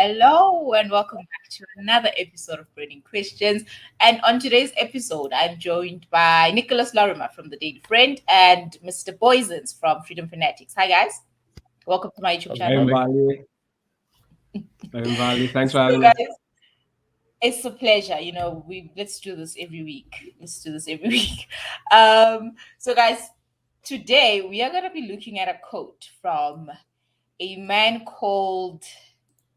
hello, and welcome back to another episode of Burning Questions. And on today's episode, I'm joined by Nicholas Lorimer from the Daily Friend and Mr. Boysons from Freedom Fanatics. Hi, guys. Welcome to my YouTube Hey, channel. Mbali. Hey, Mbali. Thanks for So, having guys, us. it's a pleasure. Let's do this every week. So, guys, today we are going to be looking at a quote from a man called,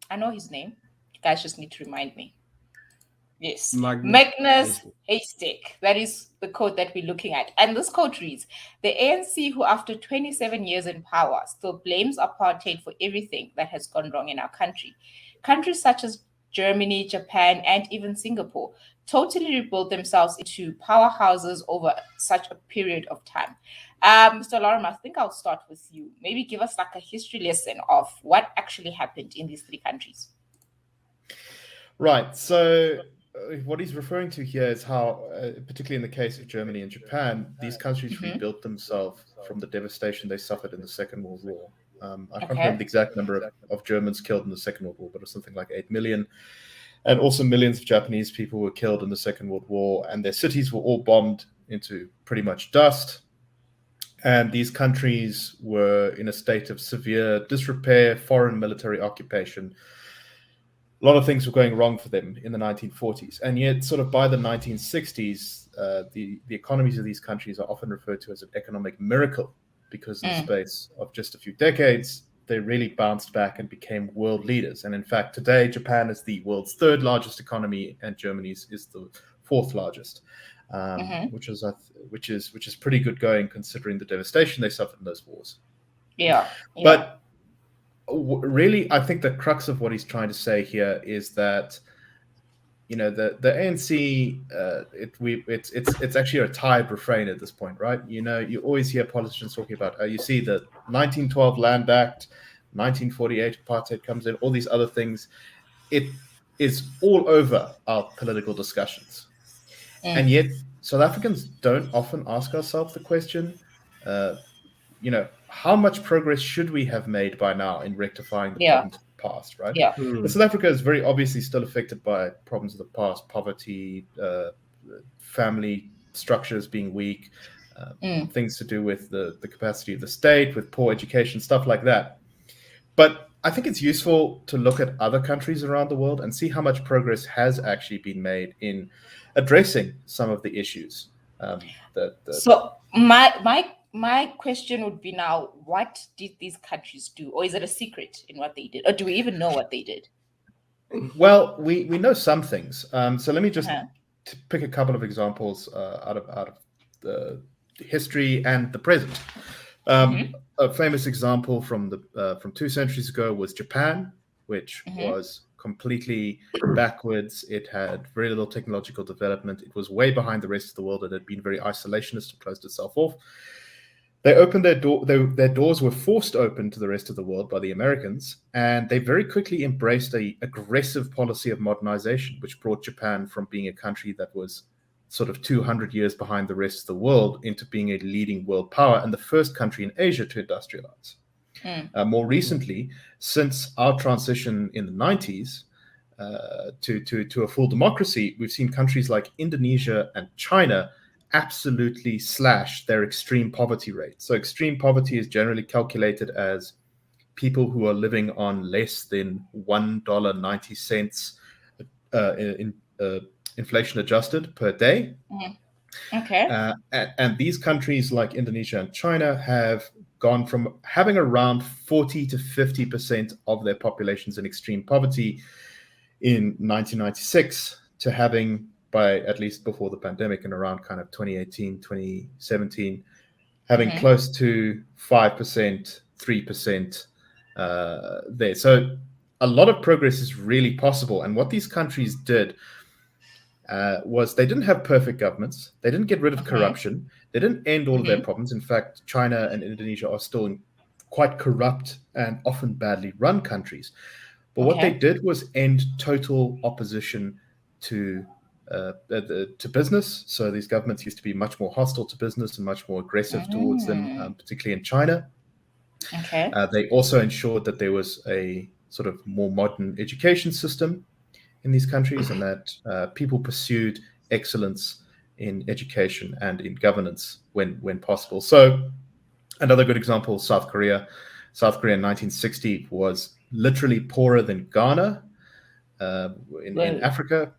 I know his name. You guys just need to remind me. Yes, Magnus Haystack. That is the quote that we're looking at. And this quote reads, the ANC, who after 27 years in power still blames apartheid for everything that has gone wrong in our country. Countries such as Germany, Japan, and even Singapore totally rebuilt themselves into powerhouses over such a period of time. Mr. Lorimer, I think I'll start with you. Maybe give us like a history lesson of what actually happened in these three countries. Right. So what he's referring to here is how, particularly in the case of Germany and Japan, these countries rebuilt themselves from the devastation they suffered in the Second World War. I can't remember the exact number of Germans killed in the Second World War, but it was something like 8 million. And also millions of Japanese people were killed in the Second World War, and their cities were all bombed into pretty much dust. And these countries were in a state of severe disrepair, foreign military occupation. A lot of things were going wrong for them in the 1940s. And yet, sort of by the 1960s, the economies of these countries are often referred to as an economic miracle, because in the space of just a few decades, they really bounced back and became world leaders. And in fact, today, Japan is the world's third largest economy, and Germany's is the fourth largest, which is pretty good going considering the devastation they suffered in those wars. Yeah. But really, I think the crux of what he's trying to say here is that, the ANC, it's actually a tired refrain at this point, right? You always hear politicians talking about, you see the 1912 Land Act, 1948 apartheid comes in, all these other things. It is all over our political discussions. And yet, South Africans don't often ask ourselves the question, how much progress should we have made by now in rectifying the problems of the past, right? Yeah. But South Africa is very obviously still affected by problems of the past, poverty, family structures being weak, things to do with the capacity of the state, with poor education, stuff like that. But I think it's useful to look at other countries around the world and see how much progress has actually been made in addressing some of the issues. So my question would be now, what did these countries do? Or is it a secret in what they did? Or do we even know what they did? Well, we know some things. So let me just pick a couple of examples out of the history and the present. A famous example from 2 centuries ago was Japan, which was completely backwards. It had very little technological development. It was way behind the rest of the world. It had been very isolationist and closed itself off. They opened their doors were forced open to the rest of the world by the Americans, and they very quickly embraced an aggressive policy of modernization, which brought Japan from being a country that was sort of 200 years behind the rest of the world into being a leading world power and the first country in Asia to industrialize. More recently, since our transition in the 90s to a full democracy, we've seen countries like Indonesia and China absolutely slash their extreme poverty rate. So extreme poverty is generally calculated as people who are living on less than $1.90 inflation adjusted per day. And these countries like Indonesia and China have gone from having around 40 to 50% of their populations in extreme poverty in 1996 to having, by at least before the pandemic and around kind of 2018, 2017, having close to 5%, 3% there. So a lot of progress is really possible. And what these countries did was they didn't have perfect governments. They didn't get rid of corruption. They didn't end all of their problems. In fact, China and Indonesia are still quite corrupt and often badly run countries. But what they did was end total opposition to business. So these governments used to be much more hostile to business and much more aggressive towards them, particularly in China. They also ensured that there was a sort of more modern education system in these countries, and that people pursued excellence in education and in governance when possible. So another good example, South Korea. South Korea in 1960 was literally poorer than Ghana in Africa,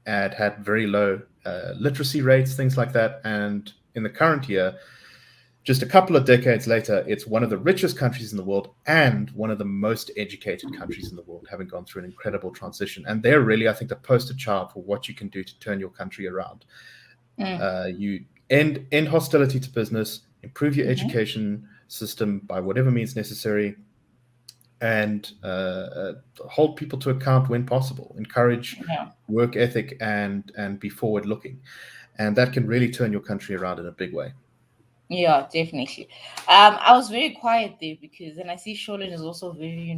and had very low literacy rates, things like that. And in the current year, just a couple of decades later, it's one of the richest countries in the world and one of the most educated countries in the world, having gone through an incredible transition. And they're really, I think, the poster child for what you can do to turn your country around. You end hostility to business, improve your education system by whatever means necessary, and hold people to account when possible, encourage work ethic, and be forward looking. And that can really turn your country around in a big way. Yeah, definitely. I was very quiet there because, and I see Sholin is also very,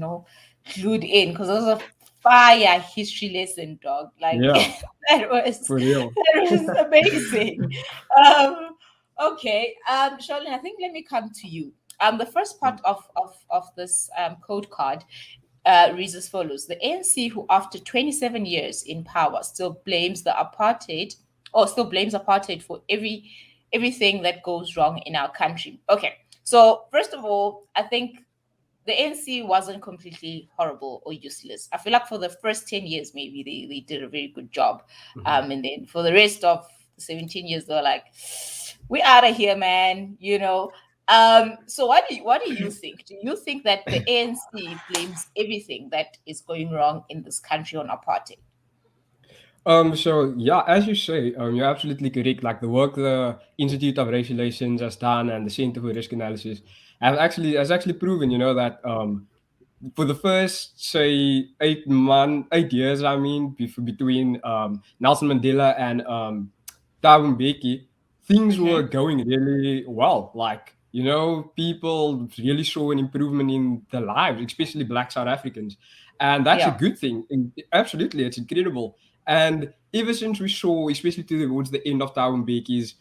glued in, because it was a fire history lesson, dog. Like that was for real. That was amazing. Okay, Sholin, I think let me come to you. The first part of this code card reads as follows: the ANC, who after 27 years in power still blames apartheid for everything that goes wrong in our country. Okay, so first of all, I think the ANC wasn't completely horrible or useless. I feel like for the first 10 years, maybe they did a very good job. And then for the rest of the 17 years, they were like, we out of here, man, So what do you think? Do you think that the ANC blames everything that is going wrong in this country on apartheid? So yeah, as you say, you're absolutely correct. Like the work the Institute of Racial Relations has done and the Center for Risk Analysis has actually proven, that for the first say 8 years, between Nelson Mandela and Thabo Mbeki, things were going really well. Like people really saw an improvement in their lives, especially Black South Africans, and that's a good thing. Absolutely, it's incredible. And ever since we saw, especially towards the end of Thabo Mbeki's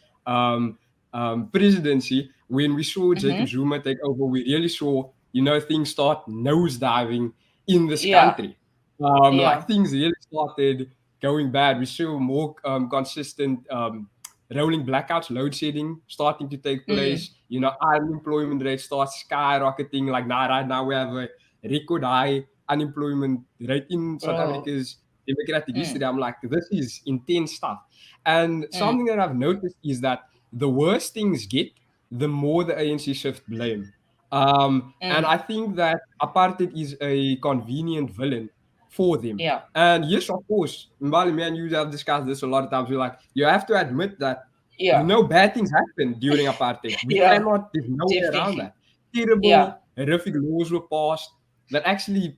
presidency, when we saw Jacob Zuma take over, we really saw, things start nosediving in this country. Like things really started going bad. We saw more consistent rolling blackouts, load shedding starting to take place. Unemployment rate starts skyrocketing. Like now, right now, we have a record high unemployment rate in South Africa's democratic history. I'm like, this is intense stuff. And something that I've noticed is that the worse things get, the more the ANC shift blame. And I think that apartheid is a convenient villain for them. And yes, of course, Mbali, man, you have discussed this a lot of times. We're like, you have to admit that, bad things happen during apartheid. We cannot, there's no way around that. Terrible, horrific laws were passed that actually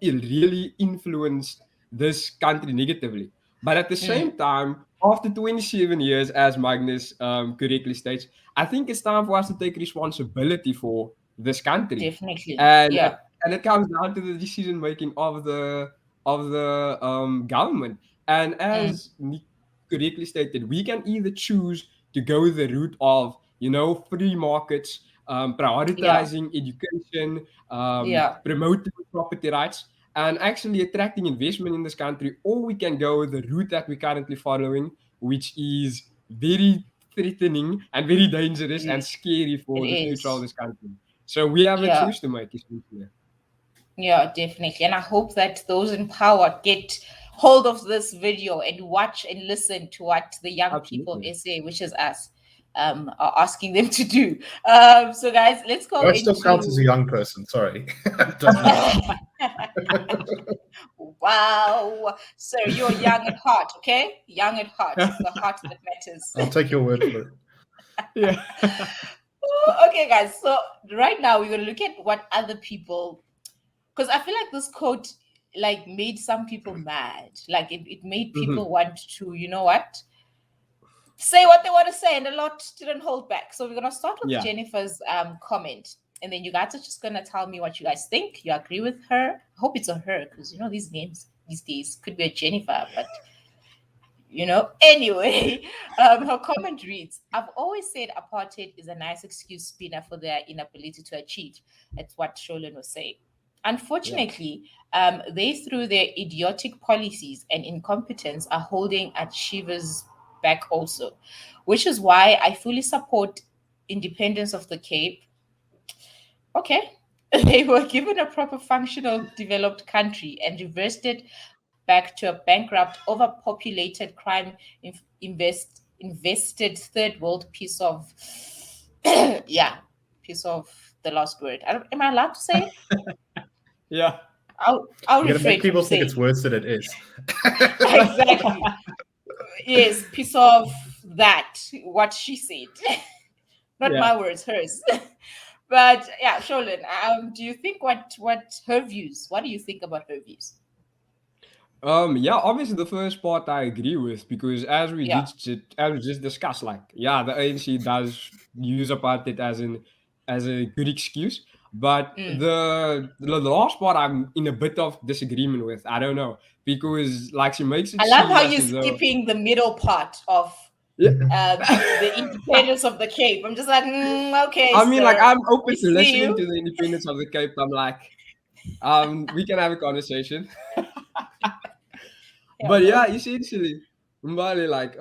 really influenced this country negatively. But at the same time, after 27 years, as Magnus correctly states, I think it's time for us to take responsibility for this country. Definitely. And it comes down to the decision making of the government. And as Nick correctly stated, we can either choose to go the route of free markets, prioritizing education, promoting property rights, and actually attracting investment in this country, or we can go the route that we're currently following, which is very threatening and very dangerous and scary for the future of this country. So we have a choice to make. Yeah, definitely. And I hope that those in power get hold of this video and watch and listen to what the young people say, which is us, are asking them to do. So guys, let's go. I still count as a young person, sorry. Wow. So you're young at heart, okay? Young at heart. It's the heart that matters. I'll take your word for it. Yeah. Okay, guys. So right now we're gonna look at what other people, because I feel like this quote made some people mad. Like it made people want to, say what they want to say, and a lot didn't hold back. So we're gonna start with Jennifer's comment, and then you guys are just gonna tell me what you guys think. You agree with her? I hope it's a her, because these names these days could be a Jennifer, but anyway, her comment reads: I've always said apartheid is a nice excuse spinner for their inability to achieve. That's what Sholin was saying. Unfortunately, they, through their idiotic policies and incompetence, are holding achievers back also, which is why I fully support independence of the Cape. Okay. They were given a proper functional developed country and reversed it back to a bankrupt, overpopulated, crime invested third world piece of piece of the last word. Am I allowed to say it? Yeah. I'll You're gonna make refrain people from think saying it's worse than it is. exactly. Yes, piece of that. What she said, not my words, hers. But yeah, Sholin, do you think what her views? What do you think about her views? Yeah, obviously the first part I agree with, because as we just discussed, like, yeah, the ANC does use apartheid as a good excuse, but the last part I'm in a bit of disagreement with. I don't know, because like she makes it I love seem how as you're though, skipping the middle part of the independence of the Cape. I'm just like, okay. I mean, sir, like, I'm open we to see listening you. to the independence of the Cape. I'm like, we can have a conversation. But yeah, essentially, Mbali, like,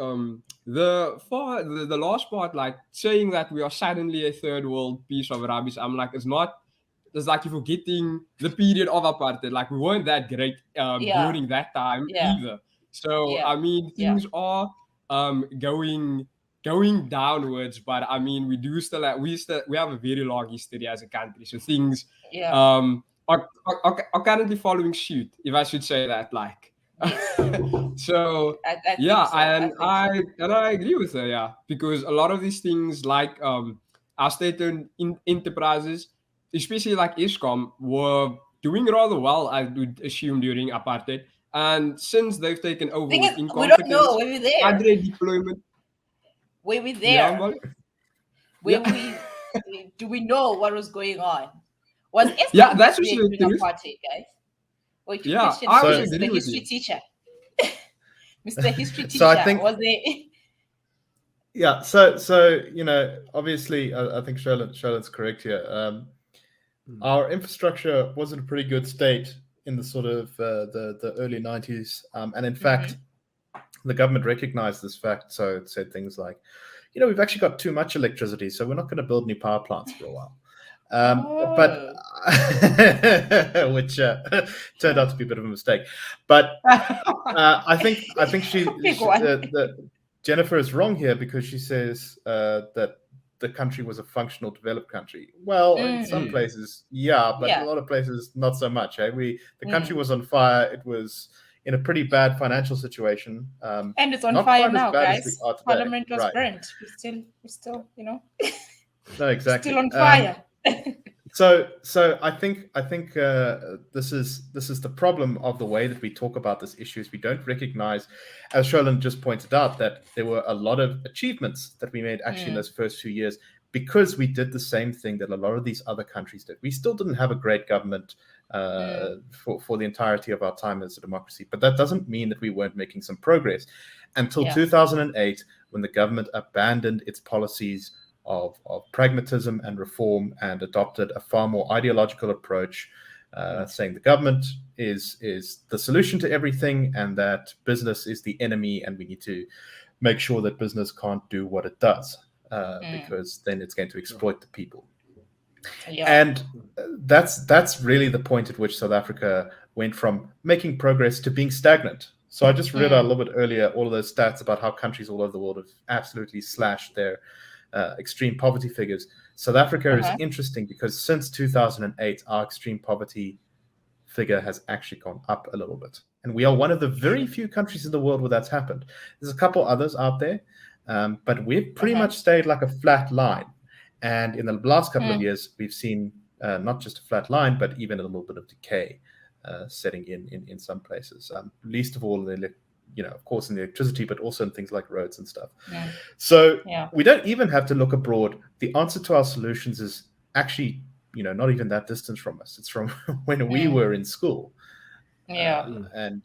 the last part, like saying that we are suddenly a third world piece of rubbish. I'm like, it's not. It's like you're forgetting the period of apartheid. Like, we weren't that great during that time either. So I mean, things are going downwards, but I mean, we do still have, we have a very long history as a country. So things are currently following suit, if I should say that. Like, so I yeah, think so. I agree with her, yeah, because a lot of these things, like our state-owned enterprises, especially like ISCOM, were doing rather well, I would assume, during apartheid. And since they've taken over with we don't know. incompetence, Were we there? cadre deployment. Were we there? Yeah, Do we know what was going on? Was ISCOM that's there during apartheid, guys? Wait, question, I was the history teacher. Mr. History teacher, so I think, was there? Yeah, so you know, obviously, I think Charlotte's correct here. Our infrastructure was in a pretty good state in the sort of the early 90s, and in fact, the government recognized this fact. So it said things like, you know, we've actually got too much electricity, so we're not going to build any power plants for a while. But which turned out to be a bit of a mistake. But I think Jennifer is wrong here, because she says that the country was a functional developed country. Well, in some places, but in a lot of places, not so much. The country was on fire. It was in a pretty bad financial situation. And it's on fire now, guys. Parliament was burnt. We're still, you know. No, exactly. Still on fire. So I think this is the problem of the way that we talk about this issue, is we don't recognize, as Sholin just pointed out, that there were a lot of achievements that we made actually in those first few years, because we did the same thing that a lot of these other countries did. We still didn't have a great government for the entirety of our time as a democracy, but that doesn't mean that we weren't making some progress until 2008, when the government abandoned its policies of pragmatism and reform and adopted a far more ideological approach, saying the government is the solution to everything, and that business is the enemy, and we need to make sure that business can't do what it does, because then it's going to exploit the people. And that's really the point at which South Africa went from making progress to being stagnant. So I just read out a little bit earlier all of those stats about how countries all over the world have absolutely slashed their extreme poverty figures. South Africa is interesting, because since 2008, our extreme poverty figure has actually gone up a little bit. And we are one of the very few countries in the world where that's happened. There's a couple others out there, but we've pretty much stayed like a flat line. And in the last couple of years, we've seen not just a flat line, but even a little bit of decay setting in some places. Least of all, of course, in the electricity, but also in things like roads and stuff. So we don't even have to look abroad. The answer to our solutions is actually, not even that distance from us. It's from when we were in school. And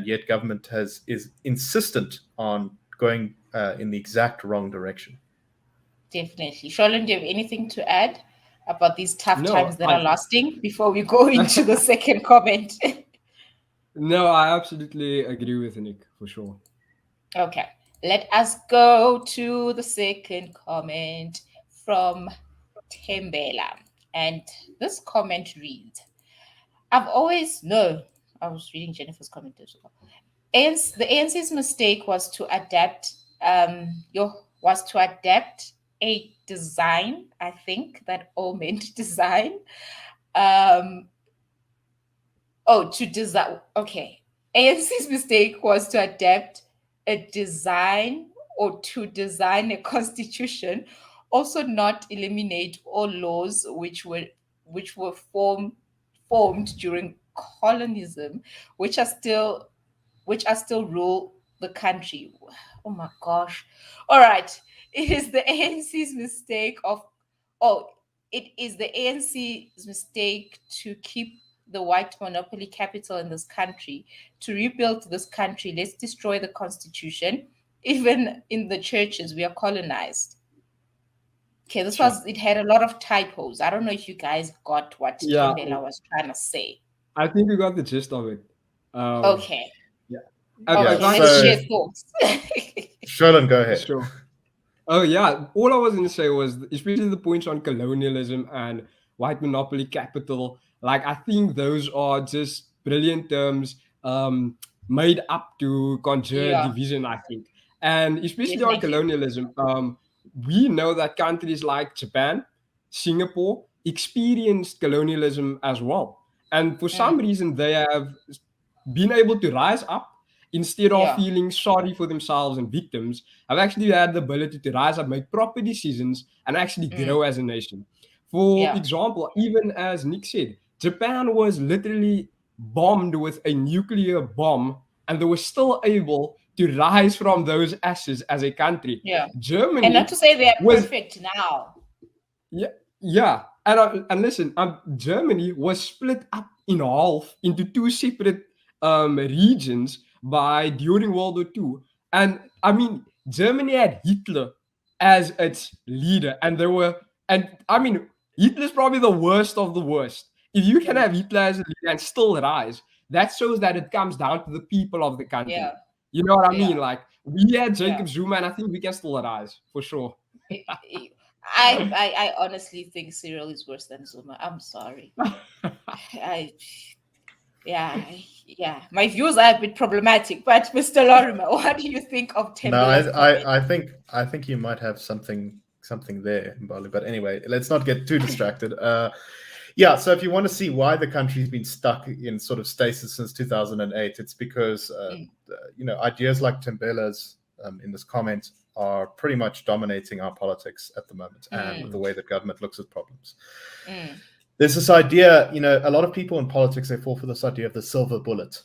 yet government is insistent on going in the exact wrong direction. Definitely. Sholin, do you have anything to add about these tough times that are lasting before we go into the second comment? No, I absolutely agree with Nick, for sure. Okay, let us go to the second comment from Tembela. And this comment reads, I was reading Jennifer's comment as well. The ANC's mistake was to adapt a design, I think that all meant design. ANC's mistake was to adapt a design or to design a constitution, also not eliminate all laws which were formed during colonialism, which are still rule the country. Oh my gosh. All right. It is the ANC's mistake to keep the white monopoly capital in this country, to rebuild this country. Let's destroy the constitution. Even in the churches, we are colonized. Okay, it had a lot of typos. I don't know if you guys got what Tembela was trying to say. I think we got the gist of it. Okay. Yeah. Let's share thoughts. Sheldon, go ahead. Sure. Oh yeah, all I was going to say was, especially the points on colonialism and white monopoly capital, like I think those are just brilliant terms made up to conjure division, I think. And especially on colonialism, we know that countries like Japan, Singapore experienced colonialism as well. And for some reason, they have been able to rise up instead of feeling sorry for themselves and victims. Have actually had the ability to rise up, make proper decisions, and actually grow as a nation. For example, even as Nick said, Japan was literally bombed with a nuclear bomb, and they were still able to rise from those ashes as a country. Germany, and not to say they're perfect now. Yeah. And listen, Germany was split up in half into two separate regions during World War II. And I mean, Germany had Hitler as its leader, Hitler's probably the worst of the worst. If you can have Hitler as a leader and still rise, that shows that it comes down to the people of the country. You know what I mean? Like, we had Jacob Zuma, and I think we can still rise, for sure. I honestly think Cyril is worse than Zuma. I'm sorry. My views are a bit problematic, but Mr. Lorimer, what do you think of Tembela's comment? I think you might have something there, Mbali. But anyway, let's not get too distracted. So if you want to see why the country's been stuck in sort of stasis since 2008, it's because ideas like Tembela's in this comment are pretty much dominating our politics at the moment and the way that government looks at problems. There's this idea, a lot of people in politics, they fall for this idea of the silver bullet.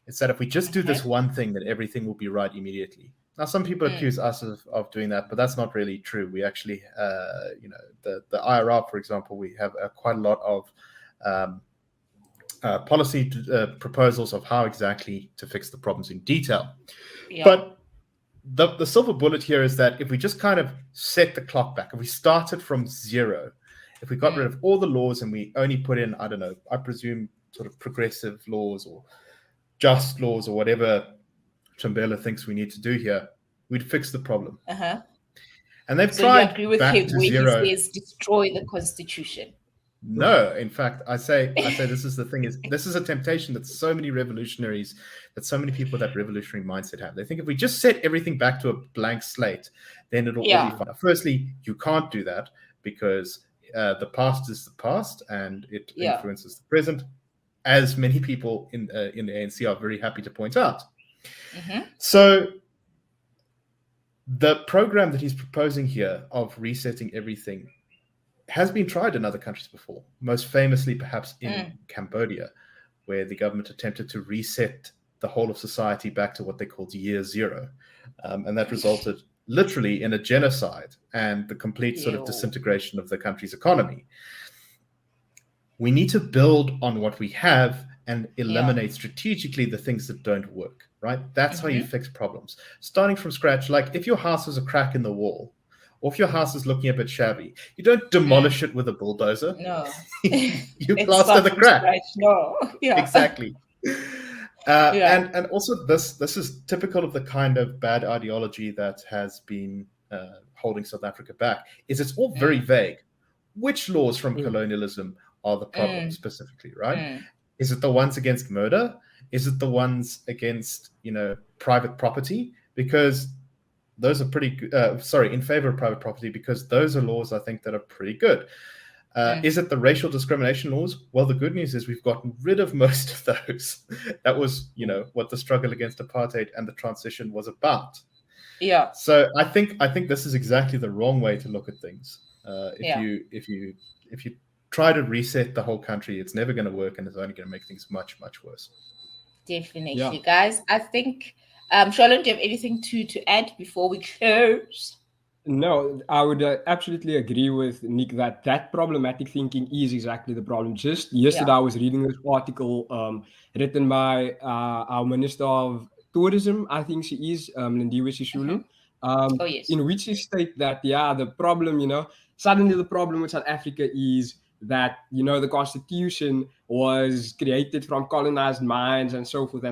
It's that if we just do this one thing, then everything will be right immediately. Now, some people accuse us of doing that, but that's not really true. We actually, the IRR, for example, we have quite a lot of policy proposals of how exactly to fix the problems in detail. But the silver bullet here is that if we just kind of set the clock back, if we started from zero, if we got rid of all the laws and we only put in, I don't know, I presume sort of progressive laws or just laws or whatever Tembela thinks we need to do here, we'd fix the problem. And they've tried. You agree with him when he says destroy the constitution? No, in fact, I say this is the thing, is this is a temptation that so many revolutionaries, that so many people with that revolutionary mindset have. They think if we just set everything back to a blank slate, then it'll all be fine. Firstly, you can't do that because the past is the past and it influences the present, as many people in the ANC are very happy to point out. So the program that he's proposing here of resetting everything has been tried in other countries before, most famously perhaps in Cambodia, where the government attempted to reset the whole of society back to what they called year zero. And that resulted literally in a genocide and the complete sort of disintegration of the country's economy. We need to build on what we have and eliminate strategically the things that don't work, right? That's how you fix problems. Starting from scratch, like if your house has a crack in the wall, or if your house is looking a bit shabby, you don't demolish it with a bulldozer. No. You plaster the crack. No. Yeah. Exactly. And also this is typical of the kind of bad ideology that has been holding South Africa back. Is it's all very vague. Which laws from colonialism are the problem specifically, right? Is it the ones against murder? Is it the ones against, private property? Because those are pretty good. In favor of private property, because those are laws, I think, that are pretty good. Is it the racial discrimination laws? Well, the good news is we've gotten rid of most of those. That was, what the struggle against apartheid and the transition was about. Yeah. So I think this is exactly the wrong way to look at things. If you try to reset the whole country, it's never going to work, and it's only going to make things much, much worse. Definitely, guys. I think, Sholon, do you have anything to add before we close? No, I would absolutely agree with Nick that problematic thinking is exactly the problem. Just yesterday, I was reading this article written by our Minister of Tourism, I think she is, Lindiwe Sisulu, in which she states that, the problem, suddenly the problem with South Africa is that, the Constitution was created from colonized minds and so forth,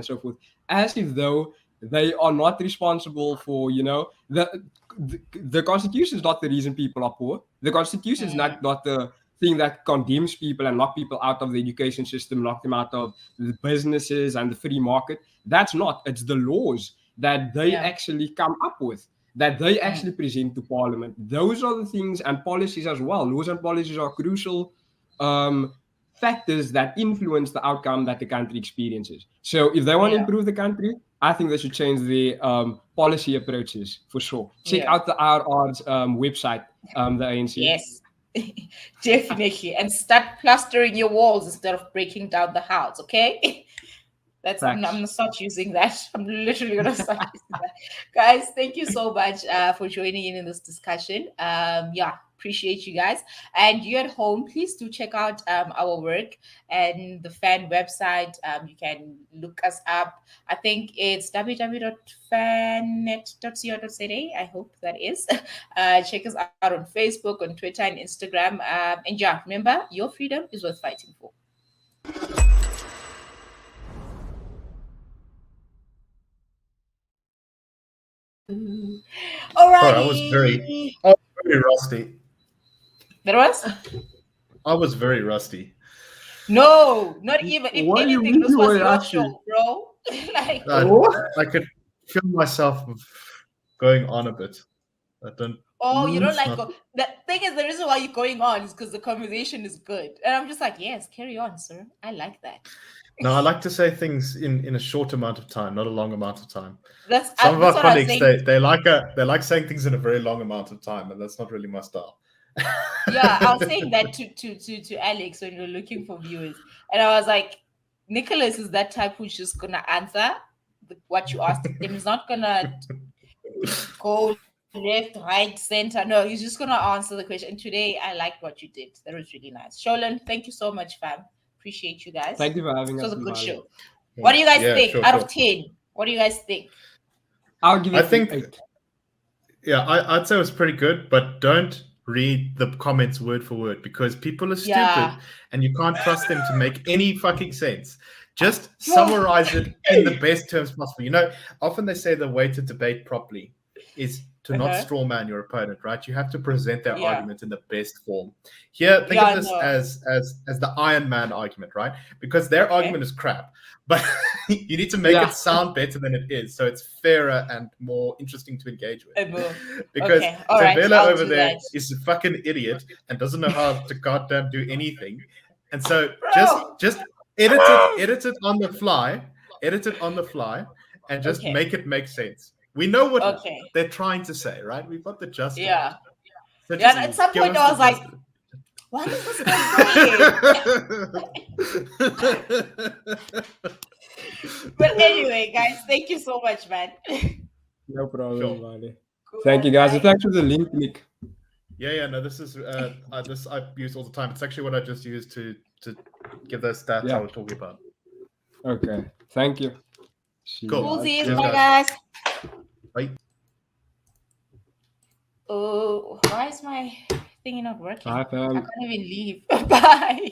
as if though they are not responsible for, the Constitution is not the reason people are poor. The Constitution is not the thing that condemns people and lock people out of the education system, lock them out of the businesses and the free market. That's not. It's the laws that they actually come up with, that they actually present to Parliament. Those are the things, and policies as well. Laws and policies are crucial factors that influence the outcome that the country experiences. So if they want to improve the country, I think they should change the policy approaches for sure. Check out the RR's website, the ANC. Yes, definitely. And start plastering your walls instead of breaking down the house, okay? I'm going to start using that. I'm literally going to start using that. Guys, thank you so much for joining in this discussion. Appreciate you guys. And you at home, please do check out our work and the FAN website. You can look us up. I think it's www.fannet.co.za. I hope that is. Check us out on Facebook, on Twitter, and Instagram. And remember, your freedom is worth fighting for. All right. I was very rusty. That was? I was very rusty. No, not even. If anything, this was your show, bro. I could feel myself going on a bit. You don't like the thing is, the reason why you're going on is because the conversation is good. And I'm just like, yes, carry on, sir. I like that. No, I like to say things in a short amount of time, not a long amount of time. Some of our colleagues they like saying things in a very long amount of time, and that's not really my style. I was saying that to Alex when we were looking for viewers, and I was like, Nicholas is that type who's just gonna answer what you asked him. He's not gonna go left, right, center. No, he's just gonna answer the question. And today, I liked what you did. That was really nice. Sholon, thank you so much, fam. Appreciate you guys. Thank you for having us. It was a good show. What do you guys think out of 10? What do you guys think? I'll give it 8. I'd say it was pretty good, but don't read the comments word for word, because people are stupid and you can't trust them to make any fucking sense. Just summarize it in the best terms possible. Often they say the way to debate properly is to not straw man your opponent, right? You have to present their argument in the best form. Here, think of this as the Iron Man argument, right? Because their argument is crap, but you need to make it sound better than it is, so it's fairer and more interesting to engage with. Because Tebela over there is a fucking idiot and doesn't know how to goddamn do anything, and so just edit it on the fly, and just make it make sense. We know what they're trying to say, right? We've got the gist. Yeah. So at some point I was like, what is this guy saying? But anyway, guys, thank you so much, man. No problem, Mbali. Thank you, guys. And thanks for the link, Nick. No, this is this I use all the time. It's actually what I just used to give those stats I was talking about. Okay. Thank you. Cool. Bye, guys. Bye. Oh. why is my thingy not working? Bye, fam. I can't even leave. Bye.